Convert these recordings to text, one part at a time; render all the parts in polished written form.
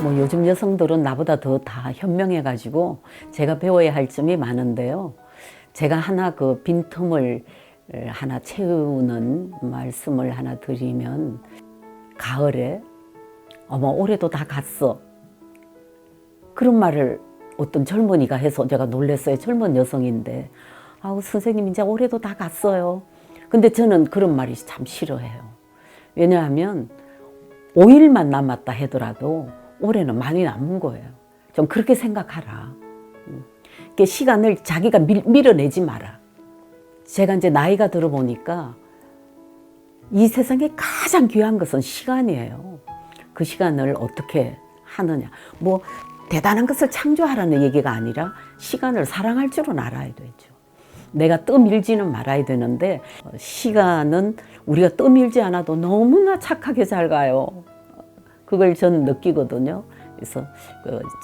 뭐 요즘 여성들은 나보다 더 다 현명해가지고 제가 배워야 할 점이 많은데요. 제가 하나 그 빈틈을 하나 채우는 말씀을 하나 드리면, 가을에 어머 올해도 다 갔어, 그런 말을 어떤 젊은이가 해서 제가 놀랐어요. 젊은 여성인데, 아우 선생님 이제 올해도 다 갔어요. 근데 저는 그런 말이 참 싫어해요. 왜냐하면 5일만 남았다 하더라도 올해는 많이 남은 거예요. 좀 그렇게 생각하라. 시간을 자기가 밀어내지 마라. 제가 이제 나이가 들어보니까 이 세상에 가장 귀한 것은 시간이에요. 그 시간을 어떻게 하느냐. 뭐 대단한 것을 창조하라는 얘기가 아니라 시간을 사랑할 줄은 알아야 되죠. 내가 떠밀지는 말아야 되는데, 시간은 우리가 떠밀지 않아도 너무나 착하게 잘 가요. 그걸 저는 느끼거든요. 그래서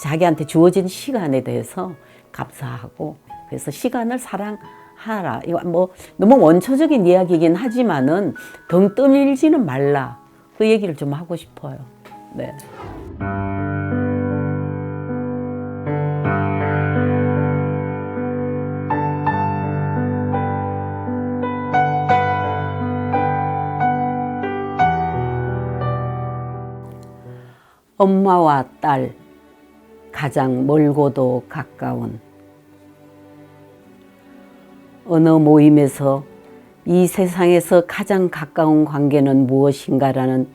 자기한테 주어진 시간에 대해서 감사하고, 그래서 시간을 사랑하라. 이거 뭐 너무 원초적인 이야기이긴 하지만은 덩 떠밀지는 말라. 그 얘기를 좀 하고 싶어요. 네. 엄마와 딸, 가장 멀고도 가까운. 어느 모임에서 이 세상에서 가장 가까운 관계는 무엇인가라는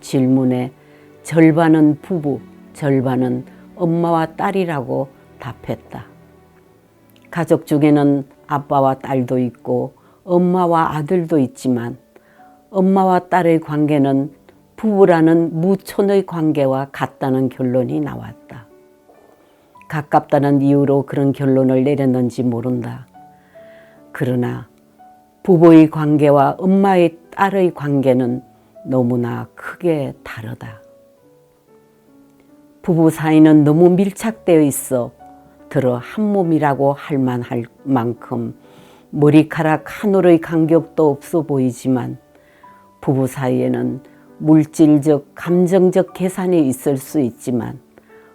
질문에 절반은 부부, 절반은 엄마와 딸이라고 답했다. 가족 중에는 아빠와 딸도 있고 엄마와 아들도 있지만, 엄마와 딸의 관계는 부부라는 무촌의 관계와 같다는 결론이 나왔다. 가깝다는 이유로 그런 결론을 내렸는지 모른다. 그러나 부부의 관계와 엄마의 딸의 관계는 너무나 크게 다르다. 부부 사이는 너무 밀착되어 있어 들어 한 몸이라고 할 만할 만큼 머리카락 한 올의 간격도 없어 보이지만, 부부 사이에는 물질적, 감정적 계산이 있을 수 있지만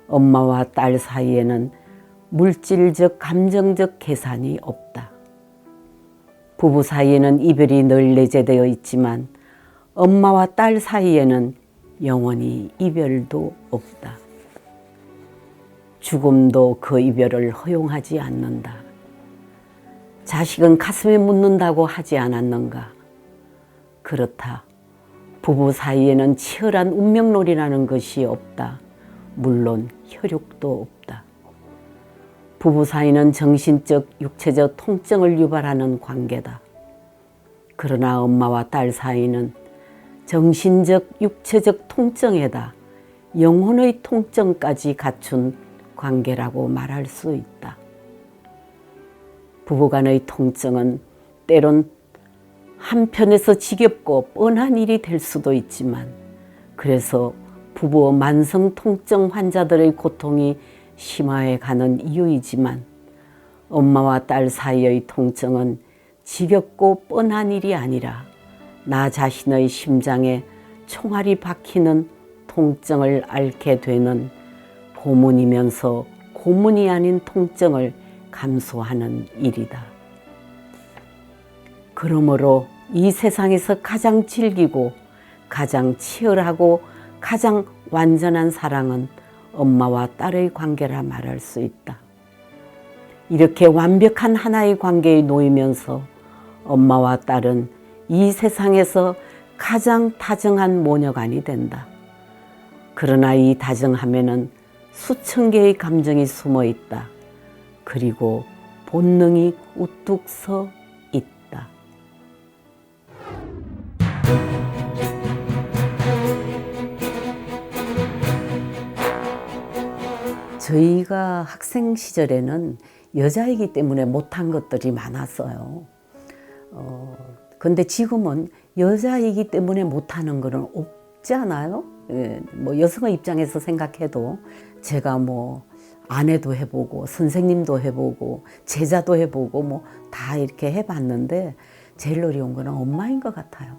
엄마와 딸 사이에는 물질적, 감정적 계산이 없다. 부부 사이에는 이별이 늘 내재되어 있지만 엄마와 딸 사이에는 영원히 이별도 없다. 죽음도 그 이별을 허용하지 않는다. 자식은 가슴에 묻는다고 하지 않았는가? 그렇다. 부부 사이에는 치열한 운명놀이라는 것이 없다. 물론 혈육도 없다. 부부 사이는 정신적, 육체적 통증을 유발하는 관계다. 그러나 엄마와 딸 사이는 정신적, 육체적 통증에다 영혼의 통증까지 갖춘 관계라고 말할 수 있다. 부부간의 통증은 때론 한편에서 지겹고 뻔한 일이 될 수도 있지만, 그래서 부부 만성 통증 환자들의 고통이 심화해 가는 이유이지만, 엄마와 딸 사이의 통증은 지겹고 뻔한 일이 아니라 나 자신의 심장에 총알이 박히는 통증을 앓게 되는 고문이면서 고문이 아닌 통증을 감수하는 일이다. 그러므로 이 세상에서 가장 질기고 가장 치열하고 가장 완전한 사랑은 엄마와 딸의 관계라 말할 수 있다. 이렇게 완벽한 하나의 관계에 놓이면서 엄마와 딸은 이 세상에서 가장 다정한 모녀간이 된다. 그러나 이 다정함에는 수천 개의 감정이 숨어 있다. 그리고 본능이 우뚝 서 있다. 저희가 학생 시절에는 여자이기 때문에 못한 것들이 많았어요. 근데 지금은 여자이기 때문에 못하는 거는 없지 않아요? 뭐 여성의 입장에서 생각해도 제가 뭐 아내도 해보고 선생님도 해보고 제자도 해보고 뭐 다 이렇게 해봤는데 제일 어려운 거는 엄마인 것 같아요.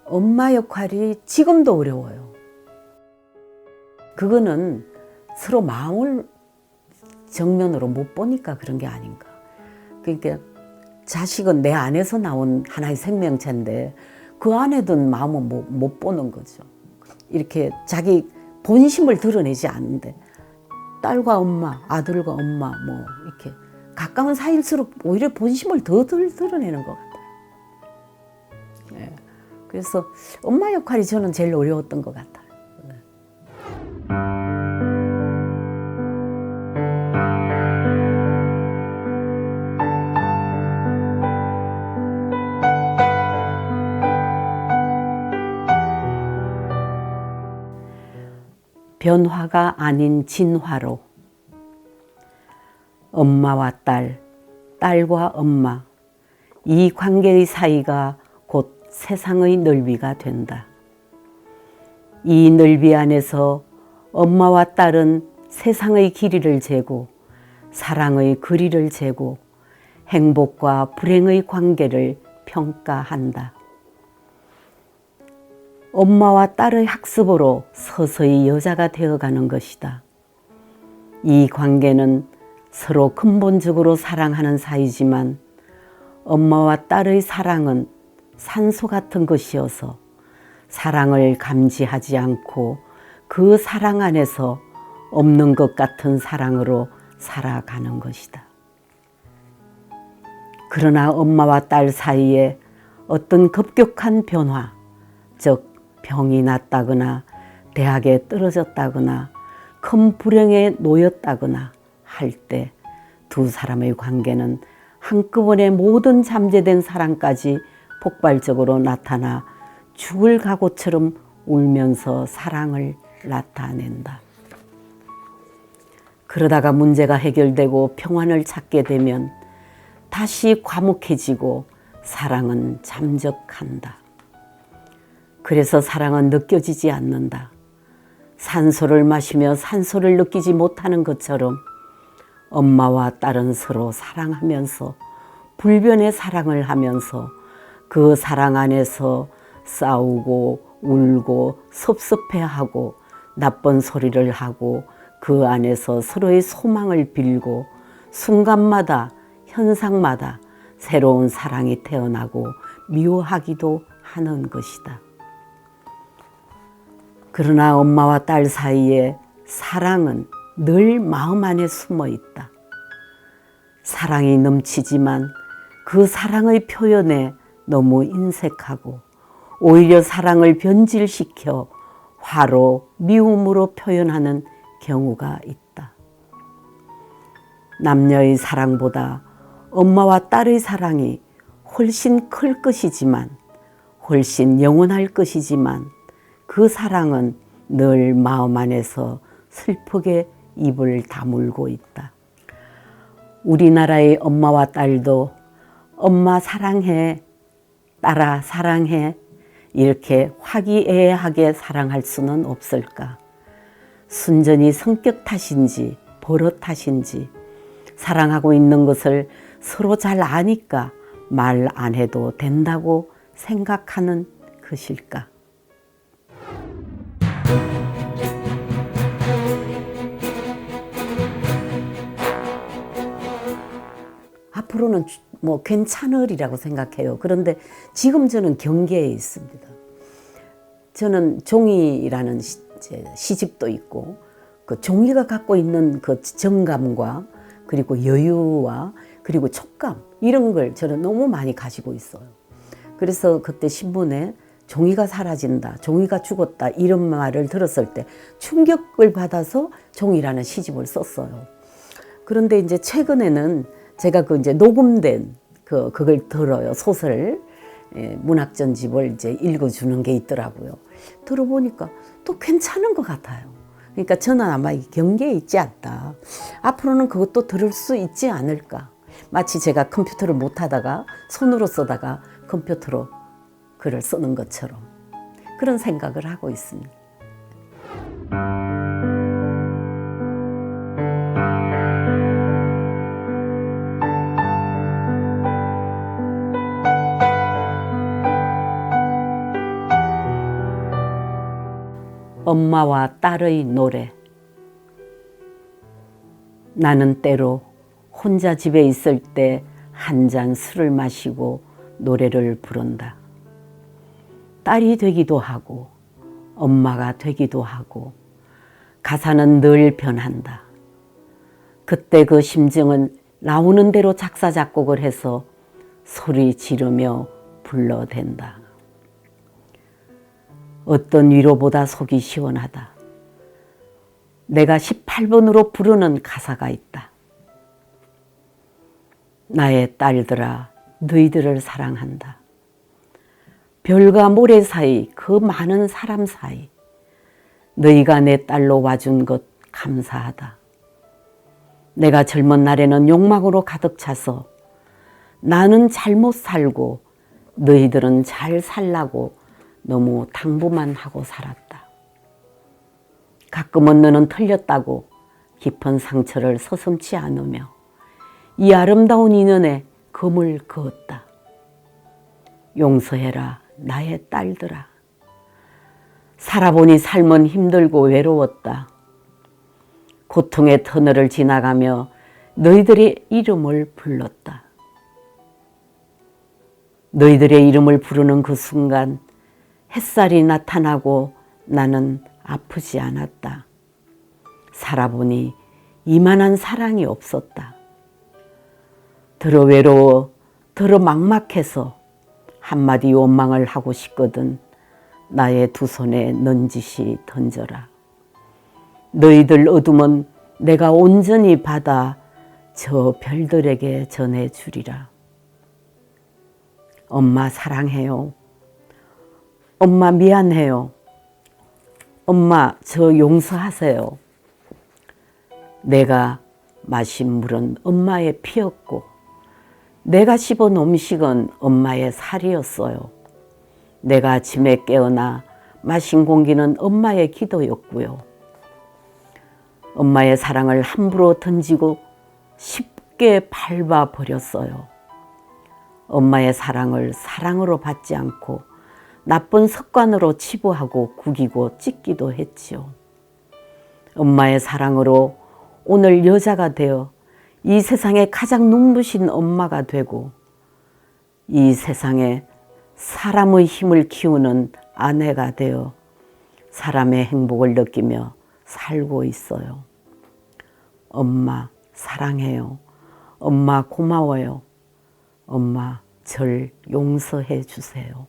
엄마 역할이 지금도 어려워요. 그거는 서로 마음을 정면으로 못 보니까 그런 게 아닌가. 그러니까 자식은 내 안에서 나온 하나의 생명체인데 그 안에 든 마음은 못 보는 거죠. 이렇게 자기 본심을 드러내지 않는데 딸과 엄마, 아들과 엄마 뭐 이렇게 가까운 사이일수록 오히려 본심을 더 드러내는 것 같아요. 네. 그래서 엄마 역할이 저는 제일 어려웠던 것 같아요. 네. 변화가 아닌 진화로 엄마와 딸, 딸과 엄마, 이 관계의 사이가 곧 세상의 넓이가 된다. 이 넓이 안에서 엄마와 딸은 세상의 길이를 재고 사랑의 거리를 재고 행복과 불행의 관계를 평가한다. 엄마와 딸의 학습으로 서서히 여자가 되어가는 것이다. 이 관계는 서로 근본적으로 사랑하는 사이지만 엄마와 딸의 사랑은 산소 같은 것이어서 사랑을 감지하지 않고 그 사랑 안에서 없는 것 같은 사랑으로 살아가는 것이다. 그러나 엄마와 딸 사이에 어떤 급격한 변화, 즉 병이 났다거나 대학에 떨어졌다거나 큰 불행에 놓였다거나 할 때 두 사람의 관계는 한꺼번에 모든 잠재된 사랑까지 폭발적으로 나타나 죽을 각오처럼 울면서 사랑을 나타낸다. 그러다가 문제가 해결되고 평안을 찾게 되면 다시 과묵해지고 사랑은 잠적한다. 그래서 사랑은 느껴지지 않는다. 산소를 마시며 산소를 느끼지 못하는 것처럼 엄마와 딸은 서로 사랑하면서 불변의 사랑을 하면서 그 사랑 안에서 싸우고 울고 섭섭해하고 나쁜 소리를 하고 그 안에서 서로의 소망을 빌고 순간마다 현상마다 새로운 사랑이 태어나고 미워하기도 하는 것이다. 그러나 엄마와 딸 사이에 사랑은 늘 마음 안에 숨어 있다. 사랑이 넘치지만 그 사랑의 표현에 너무 인색하고 오히려 사랑을 변질시켜 화로, 미움으로 표현하는 경우가 있다. 남녀의 사랑보다 엄마와 딸의 사랑이 훨씬 클 것이지만, 훨씬 영원할 것이지만 그 사랑은 늘 마음 안에서 슬프게 입을 다물고 있다. 우리나라의 엄마와 딸도 엄마 사랑해, 딸아 사랑해 이렇게 화기애애하게 사랑할 수는 없을까? 순전히 성격 탓인지 버릇 탓인지 사랑하고 있는 것을 서로 잘 아니까 말 안 해도 된다고 생각하는 것일까? 앞으로는 뭐 괜찮으리라고 생각해요. 그런데 지금 저는 경계에 있습니다. 저는 종이라는 시집도 있고 그 종이가 갖고 있는 그 정감과 그리고 여유와 그리고 촉감 이런 걸 저는 너무 많이 가지고 있어요. 그래서 그때 신문에 종이가 사라진다, 종이가 죽었다 이런 말을 들었을 때 충격을 받아서 종이라는 시집을 썼어요. 그런데 이제 최근에는 제가 그 이제 녹음된 그걸 들어요. 소설 문학 전집을 이제 읽어주는 게 있더라고요. 들어보니까 또 괜찮은 것 같아요. 그러니까 저는 아마 경계에 있지 않다. 앞으로는 그것도 들을 수 있지 않을까. 마치 제가 컴퓨터를 못 하다가 손으로 쓰다가 컴퓨터로 글을 쓰는 것처럼 그런 생각을 하고 있습니다. 엄마와 딸의 노래. 나는 때로 혼자 집에 있을 때 한 잔 술을 마시고 노래를 부른다. 딸이 되기도 하고 엄마가 되기도 하고 가사는 늘 변한다. 그때 그 심정은 나오는 대로 작사 작곡을 해서 소리 지르며 불러댄다. 어떤 위로보다 속이 시원하다. 내가 18번으로 부르는 가사가 있다. 나의 딸들아, 너희들을 사랑한다. 별과 모래 사이, 그 많은 사람 사이, 너희가 내 딸로 와준 것 감사하다. 내가 젊은 날에는 욕망으로 가득 차서 나는 잘못 살고 너희들은 잘 살라고 너무 당부만 하고 살았다. 가끔은 너는 틀렸다고 깊은 상처를 서슴지 않으며 이 아름다운 인연에 금을 그었다. 용서해라 나의 딸들아. 살아보니 삶은 힘들고 외로웠다. 고통의 터널을 지나가며 너희들의 이름을 불렀다. 너희들의 이름을 부르는 그 순간 햇살이 나타나고 나는 아프지 않았다. 살아보니 이만한 사랑이 없었다. 더러 외로워, 더러 막막해서 한마디 원망을 하고 싶거든 나의 두 손에 넌지시 던져라. 너희들 어둠은 내가 온전히 받아 저 별들에게 전해주리라. 엄마 사랑해요. 엄마 미안해요. 엄마 저 용서하세요. 내가 마신 물은 엄마의 피였고 내가 씹은 음식은 엄마의 살이었어요. 내가 아침에 깨어나 마신 공기는 엄마의 기도였고요. 엄마의 사랑을 함부로 던지고 쉽게 밟아버렸어요. 엄마의 사랑을 사랑으로 받지 않고 나쁜 습관으로 치부하고 구기고 찢기도 했지요. 엄마의 사랑으로 오늘 여자가 되어 이 세상에 가장 눈부신 엄마가 되고 이 세상에 사람의 힘을 키우는 아내가 되어 사람의 행복을 느끼며 살고 있어요. 엄마 사랑해요. 엄마 고마워요. 엄마 절 용서해 주세요.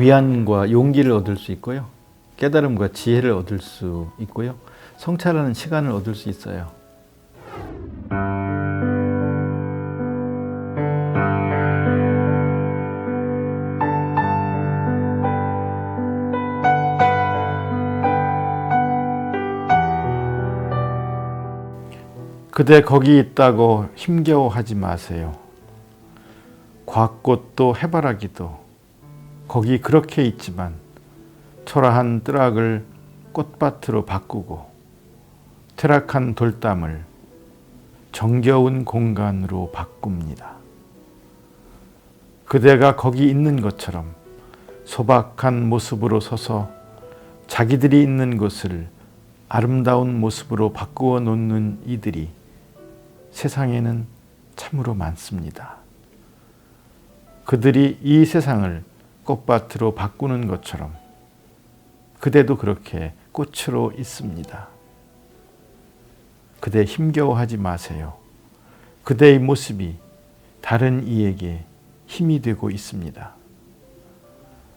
위안과 용기를 얻을 수 있고요. 깨달음과 지혜를 얻을 수 있고요. 성찰하는 시간을 얻을 수 있어요. 그대 거기 있다고 힘겨워하지 마세요. 곽꽃도 해바라기도 거기 그렇게 있지만 초라한 뜰악을 꽃밭으로 바꾸고 퇴락한 돌담을 정겨운 공간으로 바꿉니다. 그대가 거기 있는 것처럼 소박한 모습으로 서서 자기들이 있는 곳을 아름다운 모습으로 바꾸어 놓는 이들이 세상에는 참으로 많습니다. 그들이 이 세상을 꽃밭으로 바꾸는 것처럼 그대도 그렇게 꽃으로 있습니다. 그대 힘겨워하지 마세요. 그대의 모습이 다른 이에게 힘이 되고 있습니다.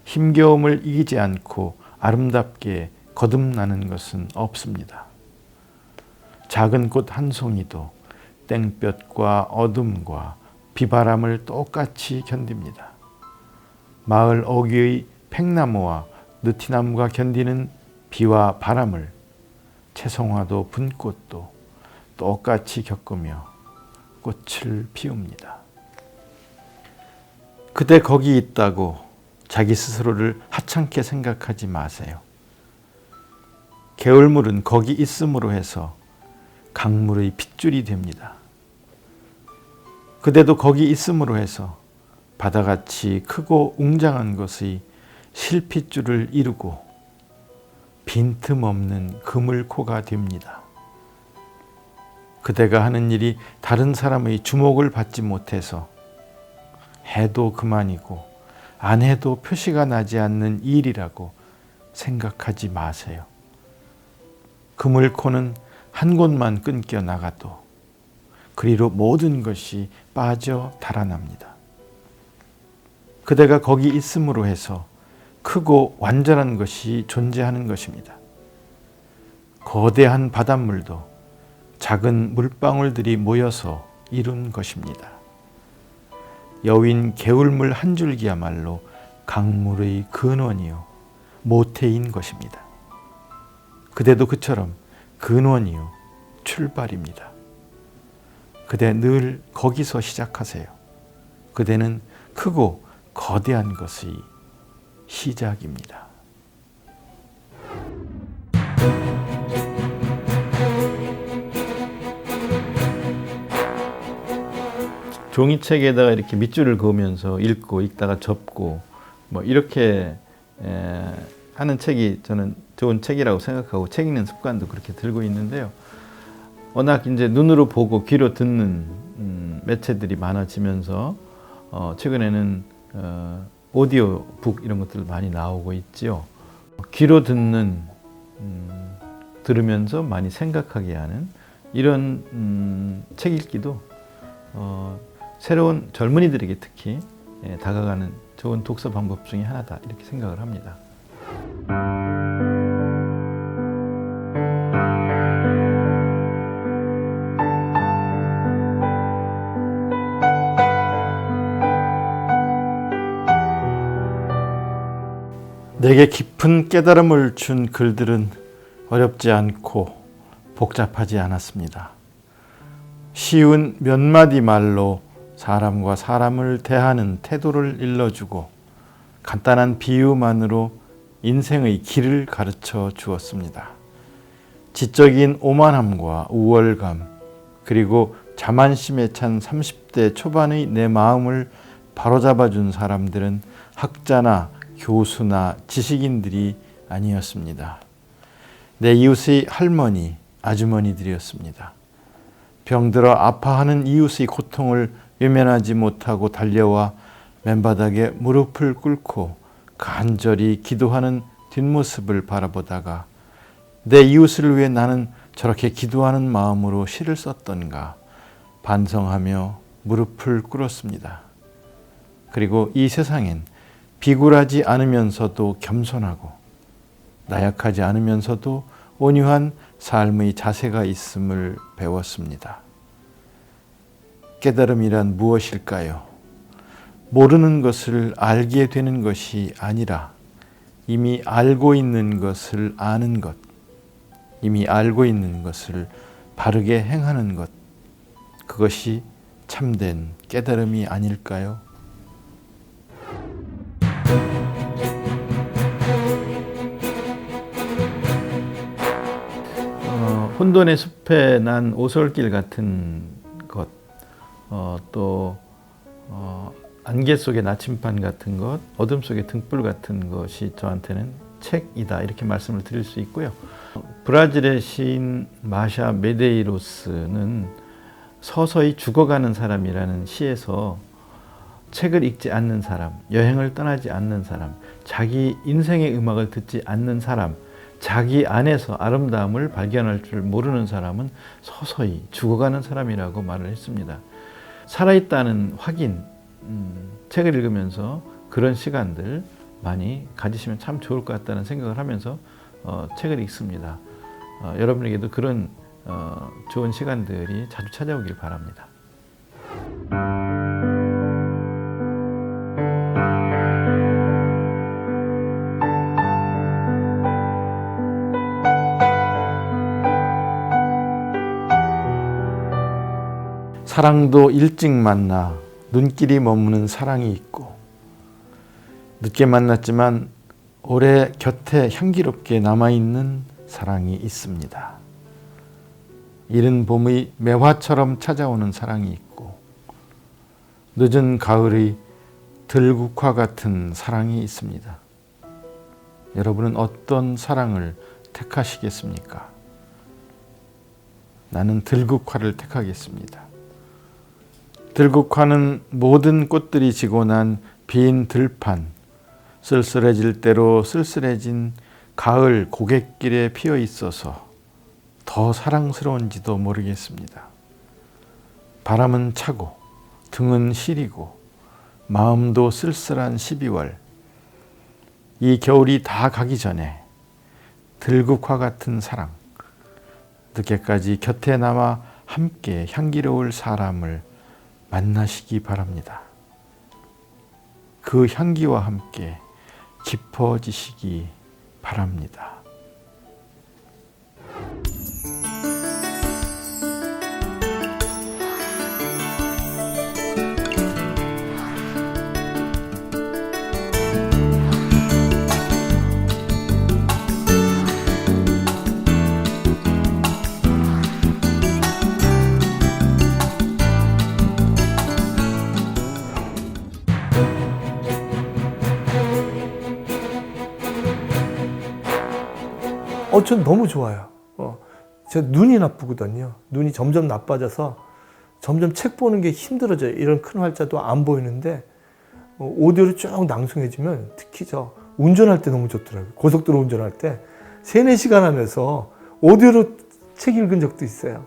힘겨움을 이기지 않고 아름답게 거듭나는 것은 없습니다. 작은 꽃 한 송이도 땡볕과 어둠과 비바람을 똑같이 견딥니다. 마을 어귀의 팽나무와 느티나무가 견디는 비와 바람을 채송화도 분꽃도 똑같이 겪으며 꽃을 피웁니다. 그대 거기 있다고 자기 스스로를 하찮게 생각하지 마세요. 개울물은 거기 있음으로 해서 강물의 핏줄이 됩니다. 그대도 거기 있음으로 해서 바다같이 크고 웅장한 것의 실핏줄을 이루고 빈틈없는 그물코가 됩니다. 그대가 하는 일이 다른 사람의 주목을 받지 못해서 해도 그만이고 안 해도 표시가 나지 않는 일이라고 생각하지 마세요. 그물코는 한 곳만 끊겨 나가도 그리로 모든 것이 빠져 달아납니다. 그대가 거기 있음으로 해서 크고 완전한 것이 존재하는 것입니다. 거대한 바닷물도 작은 물방울들이 모여서 이룬 것입니다. 여윈 개울물 한 줄기야말로 강물의 근원이요 모태인 것입니다. 그대도 그처럼 근원이요 출발입니다. 그대 늘 거기서 시작하세요. 그대는 크고 거대한 것의 시작입니다. 종이책에다가 이렇게 밑줄을 그으면서 읽고 읽다가 접고 뭐 이렇게 하는 책이 저는 좋은 책이라고 생각하고 책 읽는 습관도 그렇게 들고 있는데요. 워낙 이제 눈으로 보고 귀로 듣는 매체들이 많아지면서 최근에는 오디오 북 이런 것들 많이 나오고 있지요. 귀로 듣는 들으면서 많이 생각하게 하는 이런 책 읽기도 새로운 젊은이들에게 특히 다가가는 좋은 독서 방법 중에 하나다 이렇게 생각을 합니다. 내게 깊은 깨달음을 준 글들은 어렵지 않고 복잡하지 않았습니다. 쉬운 몇 마디 말로 사람과 사람을 대하는 태도를 일러주고 간단한 비유만으로 인생의 길을 가르쳐 주었습니다. 지적인 오만함과 우월감 그리고 자만심에 찬 30대 초반의 내 마음을 바로잡아 준 사람들은 학자나 교수나 지식인들이 아니었습니다. 내 이웃의 할머니, 아주머니들이었습니다. 병들어 아파하는 이웃의 고통을 외면하지 못하고 달려와 맨바닥에 무릎을 꿇고 간절히 기도하는 뒷모습을 바라보다가 내 이웃을 위해 나는 저렇게 기도하는 마음으로 시를 썼던가 반성하며 무릎을 꿇었습니다. 그리고 이 세상엔 비굴하지 않으면서도 겸손하고 나약하지 않으면서도 온유한 삶의 자세가 있음을 배웠습니다. 깨달음이란 무엇일까요? 모르는 것을 알게 되는 것이 아니라 이미 알고 있는 것을 아는 것, 이미 알고 있는 것을 바르게 행하는 것, 그것이 참된 깨달음이 아닐까요? 혼돈의 숲에 난 오솔길 같은 것, 또 안개 속의 나침반 같은 것, 어둠 속의 등불 같은 것이 저한테는 책이다 이렇게 말씀을 드릴 수 있고요. 브라질의 시인 마샤 메데이로스는 서서히 죽어가는 사람이라는 시에서 책을 읽지 않는 사람, 여행을 떠나지 않는 사람, 자기 인생의 음악을 듣지 않는 사람, 자기 안에서 아름다움을 발견할 줄 모르는 사람은 서서히 죽어가는 사람이라고 말을 했습니다. 살아있다는 확인, 책을 읽으면서 그런 시간들 많이 가지시면 참 좋을 것 같다는 생각을 하면서 책을 읽습니다. 여러분에게도 그런 좋은 시간들이 자주 찾아오길 바랍니다. 사랑도 일찍 만나 눈길이 머무는 사랑이 있고, 늦게 만났지만 오래 곁에 향기롭게 남아있는 사랑이 있습니다. 이른 봄의 매화처럼 찾아오는 사랑이 있고, 늦은 가을의 들국화 같은 사랑이 있습니다. 여러분은 어떤 사랑을 택하시겠습니까? 나는 들국화를 택하겠습니다. 들국화는 모든 꽃들이 지고 난 빈 들판, 쓸쓸해질 대로 쓸쓸해진 가을 고갯길에 피어 있어서 더 사랑스러운지도 모르겠습니다. 바람은 차고 등은 시리고 마음도 쓸쓸한 12월, 이 겨울이 다 가기 전에 들국화 같은 사랑, 늦게까지 곁에 남아 함께 향기로울 사람을 만나시기 바랍니다. 그 향기와 함께 깊어지시기 바랍니다. 전 너무 좋아요. 제가 눈이 나쁘거든요. 눈이 점점 나빠져서 점점 책 보는 게 힘들어져요. 이런 큰 활자도 안 보이는데 오디오를 쭉 낭송해주면 특히 저 운전할 때 너무 좋더라고요. 고속도로 운전할 때 3-4시간 하면서 오디오로 책 읽은 적도 있어요.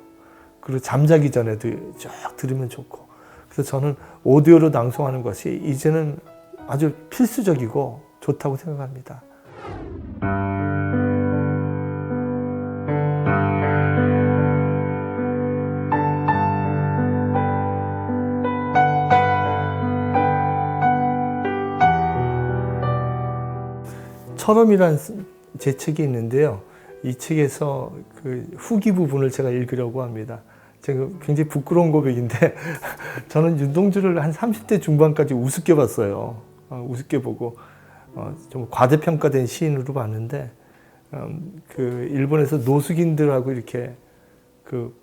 그리고 잠자기 전에도 쭉 들으면 좋고. 그래서 저는 오디오로 낭송하는 것이 이제는 아주 필수적이고 좋다고 생각합니다. 철험이라는 제 책이 있는데요. 이 책에서 그 후기 부분을 제가 읽으려고 합니다. 제가 굉장히 부끄러운 고백인데 저는 윤동주를 한 30대 중반까지 우습게 봤어요. 우습게 보고 좀 과대평가된 시인으로 봤는데 그 일본에서 노숙인들하고 이렇게 그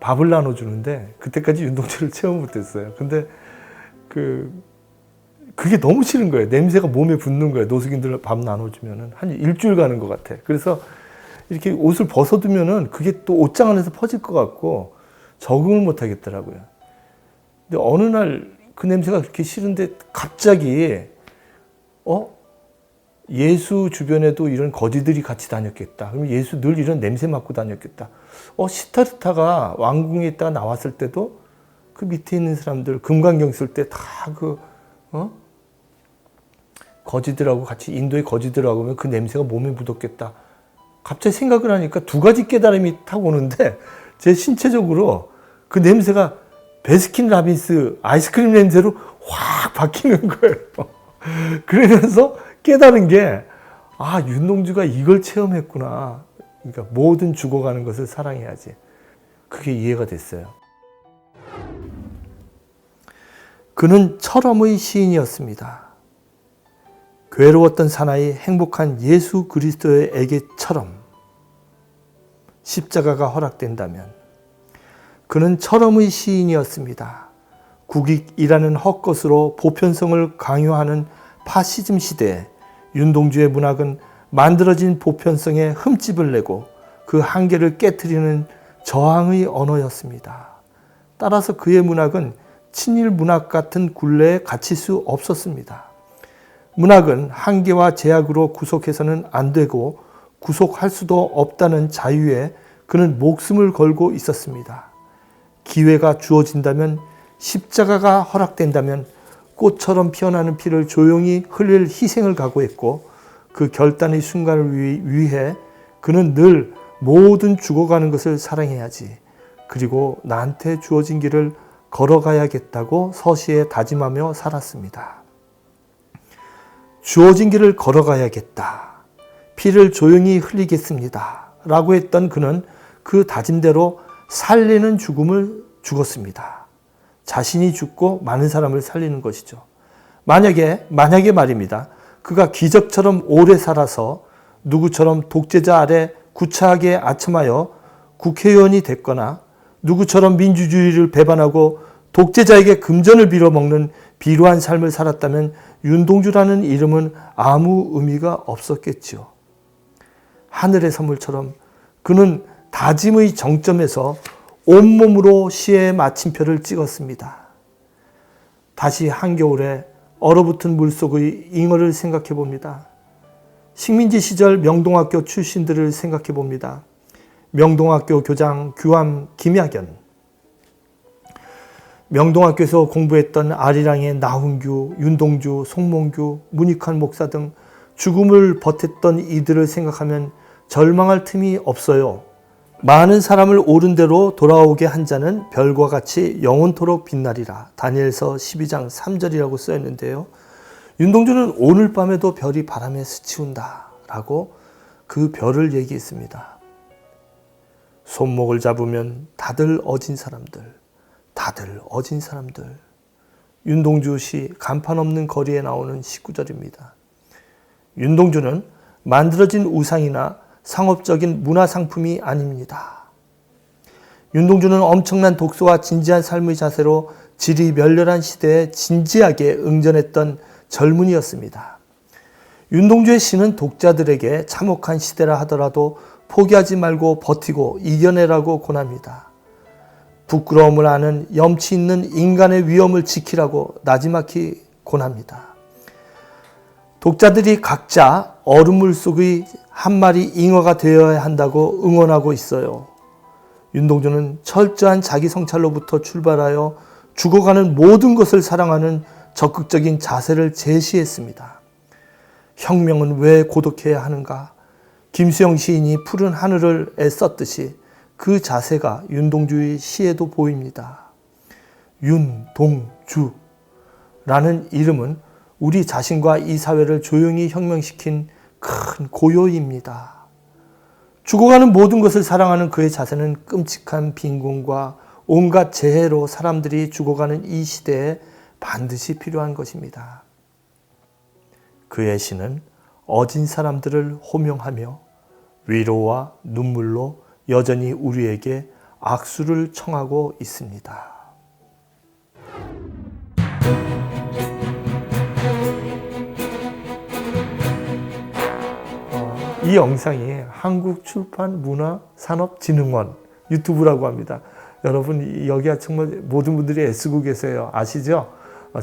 밥을 나눠주는데 그때까지 윤동주를 체험 못했어요. 근데 그게 너무 싫은 거예요. 냄새가 몸에 붙는 거예요. 노숙인들 밥 나눠주면은 한 일주일 가는 것 같아. 그래서 이렇게 옷을 벗어두면은 그게 또 옷장 안에서 퍼질 것 같고 적응을 못 하겠더라고요. 근데 어느 날 그 냄새가 그렇게 싫은데 갑자기 예수 주변에도 이런 거지들이 같이 다녔겠다. 그럼 예수 늘 이런 냄새 맡고 다녔겠다. 시타르타가 왕궁에 있다가 나왔을 때도 그 밑에 있는 사람들 금강경 쓸 때 다 거지들하고 같이 인도의 거지들하고 하면 그 냄새가 몸에 묻었겠다. 갑자기 생각을 하니까 두 가지 깨달음이 탁 오는데 제 신체적으로 그 냄새가 베스킨라빈스 아이스크림 냄새로 확 바뀌는 거예요. 그러면서 깨달은 게 윤동주가 이걸 체험했구나. 그러니까 모든 죽어가는 것을 사랑해야지. 그게 이해가 됐어요. 그는 철험의 시인이었습니다. 괴로웠던 사나이 행복한 예수 그리스도에게처럼 십자가가 허락된다면 그는 철험의 시인이었습니다. 국익이라는 헛것으로 보편성을 강요하는 파시즘 시대에 윤동주의 문학은 만들어진 보편성에 흠집을 내고 그 한계를 깨트리는 저항의 언어였습니다. 따라서 그의 문학은 친일 문학 같은 굴레에 갇힐 수 없었습니다. 문학은 한계와 제약으로 구속해서는 안 되고 구속할 수도 없다는 자유에 그는 목숨을 걸고 있었습니다. 기회가 주어진다면, 십자가가 허락된다면 꽃처럼 피어나는 피를 조용히 흘릴 희생을 각오했고 그 결단의 순간을 위해 그는 늘 모든 죽어가는 것을 사랑해야지, 그리고 나한테 주어진 길을 걸어가야겠다고 서시에 다짐하며 살았습니다. 주어진 길을 걸어가야겠다. 피를 조용히 흘리겠습니다. 라고 했던 그는 그 다짐대로 살리는 죽음을 죽었습니다. 자신이 죽고 많은 사람을 살리는 것이죠. 만약에 말입니다. 그가 기적처럼 오래 살아서 누구처럼 독재자 아래 구차하게 아첨하여 국회의원이 됐거나 누구처럼 민주주의를 배반하고 독재자에게 금전을 빌어먹는 비루한 삶을 살았다면 윤동주라는 이름은 아무 의미가 없었겠지요. 하늘의 선물처럼 그는 다짐의 정점에서 온몸으로 시의 마침표를 찍었습니다. 다시 한겨울에 얼어붙은 물속의 잉어를 생각해 봅니다. 식민지 시절 명동학교 출신들을 생각해 봅니다. 명동학교 교장 규암 김야견, 명동학교에서 공부했던 아리랑의 나훈규, 윤동주, 송몽규, 문익환 목사 등 죽음을 버텼던 이들을 생각하면 절망할 틈이 없어요. 많은 사람을 옳은 대로 돌아오게 한 자는 별과 같이 영원토록 빛나리라. 다니엘서 12장 3절이라고 써있는데요. 윤동주는 오늘 밤에도 별이 바람에 스치운다 라고 그 별을 얘기했습니다. 손목을 잡으면 다들 어진 사람들. 윤동주 시 간판 없는 거리에 나오는 19절입니다. 윤동주는 만들어진 우상이나 상업적인 문화상품이 아닙니다. 윤동주는 엄청난 독서와 진지한 삶의 자세로 질이 멸렬한 시대에 진지하게 응전했던 젊은이였습니다. 윤동주의 시는 독자들에게 참혹한 시대라 하더라도 포기하지 말고 버티고 이겨내라고 권합니다. 부끄러움을 아는 염치 있는 인간의 위엄을 지키라고 나지막히 권합니다. 독자들이 각자 얼음물 속의 한 마리 잉어가 되어야 한다고 응원하고 있어요. 윤동주는 철저한 자기 성찰로부터 출발하여 죽어가는 모든 것을 사랑하는 적극적인 자세를 제시했습니다. 혁명은 왜 고독해야 하는가? 김수영 시인이 푸른 하늘을 애썼듯이 그 자세가 윤동주의 시에도 보입니다. 윤동주라는 이름은 우리 자신과 이 사회를 조용히 혁명시킨 큰 고요입니다. 죽어가는 모든 것을 사랑하는 그의 자세는 끔찍한 빈곤과 온갖 재해로 사람들이 죽어가는 이 시대에 반드시 필요한 것입니다. 그의 시는 어진 사람들을 호명하며 위로와 눈물로 여전히 우리에게 악수를 청하고 있습니다. 이 영상이 한국출판문화산업진흥원 유튜브라고 합니다. 여러분 여기가 정말 모든 분들이 애쓰고 계세요. 아시죠?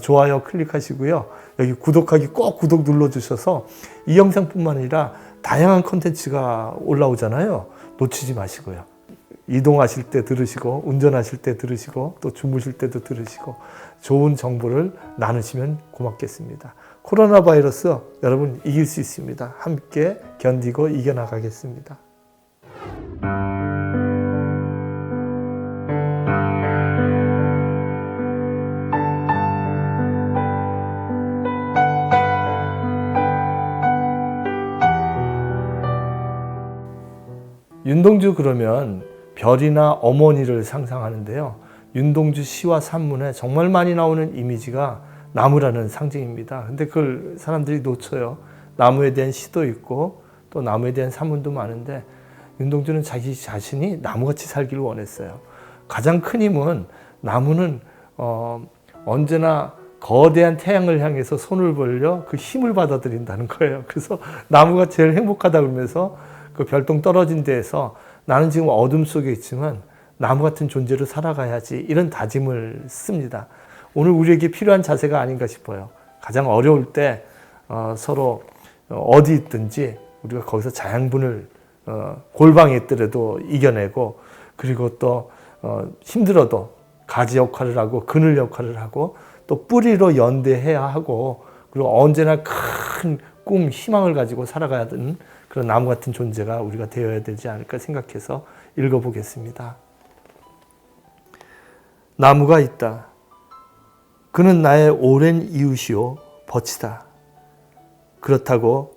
좋아요 클릭하시고요. 여기 구독하기 꼭 구독 눌러주셔서 이 영상뿐만 아니라 다양한 콘텐츠가 올라오잖아요. 놓치지 마시고요. 이동하실 때 들으시고 운전하실 때 들으시고 또 주무실 때도 들으시고 좋은 정보를 나누시면 고맙겠습니다. 코로나 바이러스 여러분 이길 수 있습니다. 함께 견디고 이겨나가겠습니다. 윤동주 그러면 별이나 어머니를 상상하는데요. 윤동주 시와 산문에 정말 많이 나오는 이미지가 나무라는 상징입니다. 근데 그걸 사람들이 놓쳐요. 나무에 대한 시도 있고 또 나무에 대한 산문도 많은데 윤동주는 자기 자신이 나무같이 살기를 원했어요. 가장 큰 힘은 나무는 언제나 거대한 태양을 향해서 손을 벌려 그 힘을 받아들인다는 거예요. 그래서 나무가 제일 행복하다 그러면서 그 별똥 떨어진 데에서 나는 지금 어둠 속에 있지만 나무 같은 존재로 살아가야지 이런 다짐을 씁니다. 오늘 우리에게 필요한 자세가 아닌가 싶어요. 가장 어려울 때 서로 어디 있든지 우리가 거기서 자양분을 골방에 있더라도 이겨내고 그리고 또 힘들어도 가지 역할을 하고 그늘 역할을 하고 또 뿌리로 연대해야 하고 그리고 언제나 큰 꿈, 희망을 가지고 살아가야 되는 그런 나무 같은 존재가 우리가 되어야 되지 않을까 생각해서 읽어보겠습니다. 나무가 있다. 그는 나의 오랜 이웃이요 벗이다. 그렇다고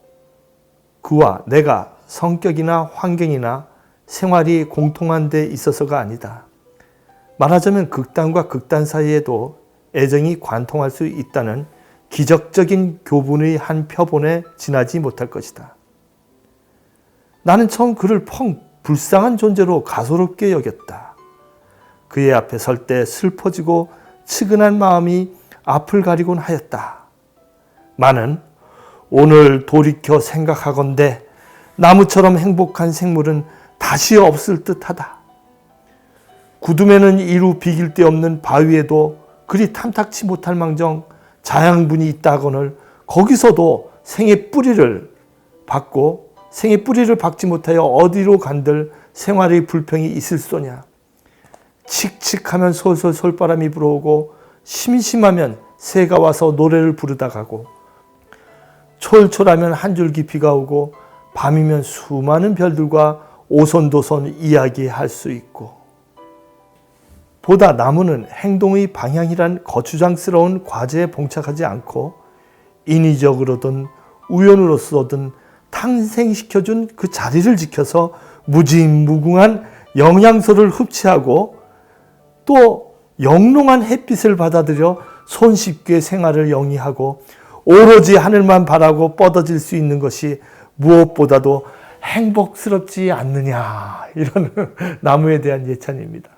그와 내가 성격이나 환경이나 생활이 공통한 데 있어서가 아니다. 말하자면 극단과 극단 사이에도 애정이 관통할 수 있다는 기적적인 교훈의 한 표본에 지나지 못할 것이다. 나는 처음 그를 펑 불쌍한 존재로 가소롭게 여겼다. 그의 앞에 설 때 슬퍼지고 측은한 마음이 앞을 가리곤 하였다. 나는 오늘 돌이켜 생각하건대 나무처럼 행복한 생물은 다시 없을 듯하다. 구둠에는 이루 비길 데 없는 바위에도 그리 탐탁치 못할 망정 자양분이 있다거늘 거기서도 생의 뿌리를 박지 못하여 어디로 간들 생활의 불평이 있을소냐. 칙칙하면 솔솔 솔바람이 불어오고 심심하면 새가 와서 노래를 부르다 가고 촐촐하면 한 줄기 비가 오고 밤이면 수많은 별들과 오손도손 이야기할 수 있고 보다 나무는 행동의 방향이란 거추장스러운 과제에 봉착하지 않고 인위적으로든 우연으로서든 탄생시켜준 그 자리를 지켜서 무지무궁한 영양소를 흡수하고 또 영롱한 햇빛을 받아들여 손쉽게 생활을 영위하고 오로지 하늘만 바라고 뻗어질 수 있는 것이 무엇보다도 행복스럽지 않느냐, 이런 나무에 대한 예찬입니다.